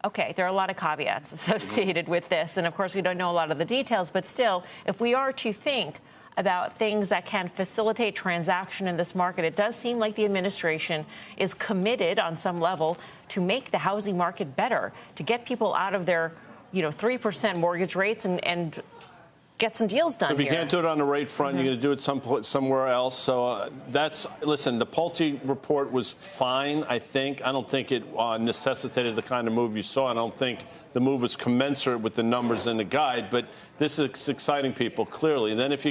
Okay, there are a lot of caveats associated with this. And of course, we don't know a lot of the details. But still, if we are to think about things that can facilitate transaction in this market, it does seem like the administration is committed on some level to make the housing market better, to get people out of their, 3% mortgage rates and get some deals done. If you can't do it on the rate front, you're going to do it somewhere else. So listen, the Pulte report was fine, I think. I don't think it necessitated the kind of move you saw. I don't think the move was commensurate with the numbers in the guide. But this is exciting people, clearly. And then if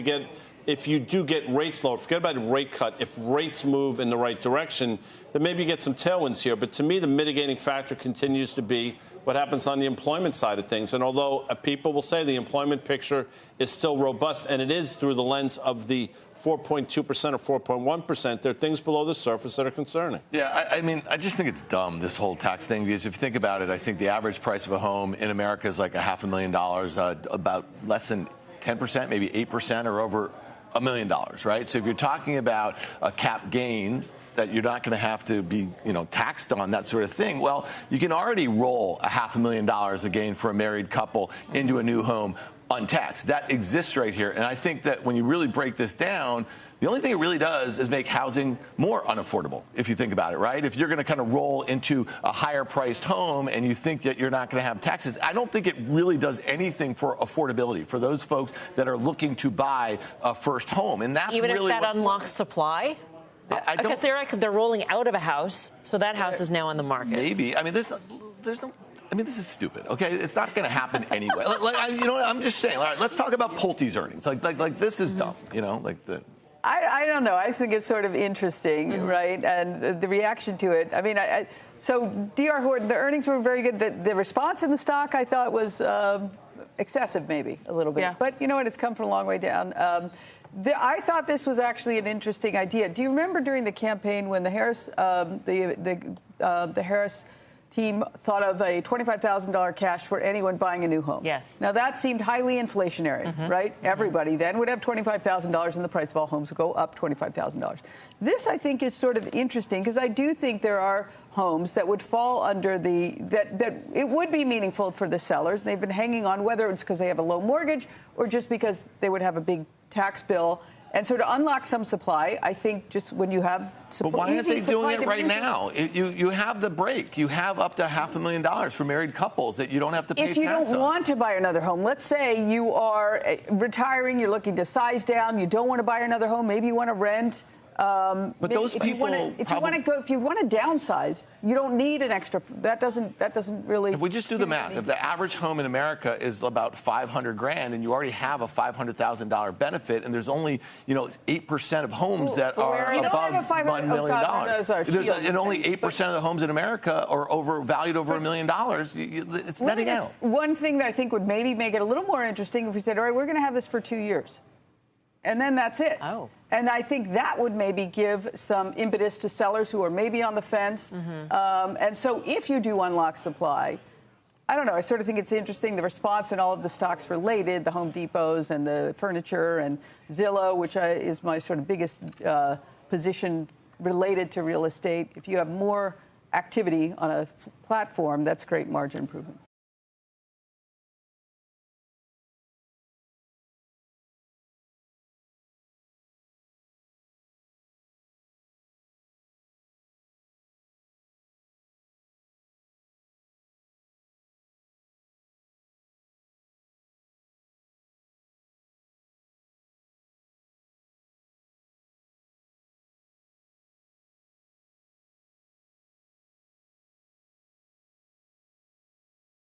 you do get rates lower, forget about a rate cut. If rates move in the right direction, then maybe you get some tailwinds here. But to me, the mitigating factor continues to be what happens on the employment side of things. And although people will say the employment picture is still robust, and it is through the lens of the 4.2% or 4.1%, there are things below the surface that are concerning. Yeah, I mean, I just think it's dumb, this whole tax thing, because if you think about it, I think the average price of a home in America is like $500,000, about less than 10%, maybe 8%, or over $1 million, right? So if you're talking about a cap gain that you're not going to have to be, taxed on, that sort of thing, well, you can already roll $500,000 a gain for a married couple into a new home untaxed. That exists right here. And I think that when you really break this down, the only thing it really does is make housing more unaffordable, if you think about it, right? If you're going to kind of roll into a higher priced home and you think that you're not going to have taxes, I don't think it really does anything for affordability for those folks that are looking to buy a first home. And that's even really if that unlocks supply? Because they're rolling out of a house, so that house is now on the market. Maybe. I mean, there's no. I mean, this is stupid. Okay, it's not going to happen anyway. You know what? I'm just saying. All right, let's talk about Pulte's earnings. Like this is dumb. I don't know. I think it's sort of interesting, right? And the reaction to it. I mean, so D.R. Horton, the earnings were very good. The response in the stock, I thought, was excessive, maybe a little bit. Yeah. But you know what? It's come from a long way down. I thought this was actually an interesting idea. Do you remember during the campaign when the Harris, the Harris team thought of a $25,000 cash for anyone buying a new home? Yes. Now, that seemed highly inflationary, right? Everybody then would have $25,000 and the price of all homes would go up $25,000. This, I think, is sort of interesting because I do think there are homes that would fall under that it would be meaningful for the sellers. They've been hanging on, whether it's because they have a low mortgage or just because they would have a big tax bill. And so to unlock some supply, I think just when you have supply. But why aren't they doing it right now? You have the break. You have up to $500,000 for married couples that you don't have to pay tax on. If you don't want to buy another home, let's say you are retiring, you're looking to size down, you don't want to buy another home, maybe you want to rent. But those people, if you want to downsize, you don't need an extra. That doesn't really. If we just do the math, if the average home in America is about $500,000 and you already have a $500,000 benefit, and there's only 8% of homes that are above $1 million, and only 8% of the homes in America are valued over $1 million, it's netting out. One thing that I think would maybe make it a little more interesting if we said, all right, we're going to have this for 2 years. And then that's it. Oh. And I think that would maybe give some impetus to sellers who are maybe on the fence. And so if you do unlock supply, I don't know, I sort of think it's interesting, the response in all of the stocks related, the Home Depots and the furniture and Zillow, which is my sort of biggest position related to real estate. If you have more activity on a platform, that's great margin improvement.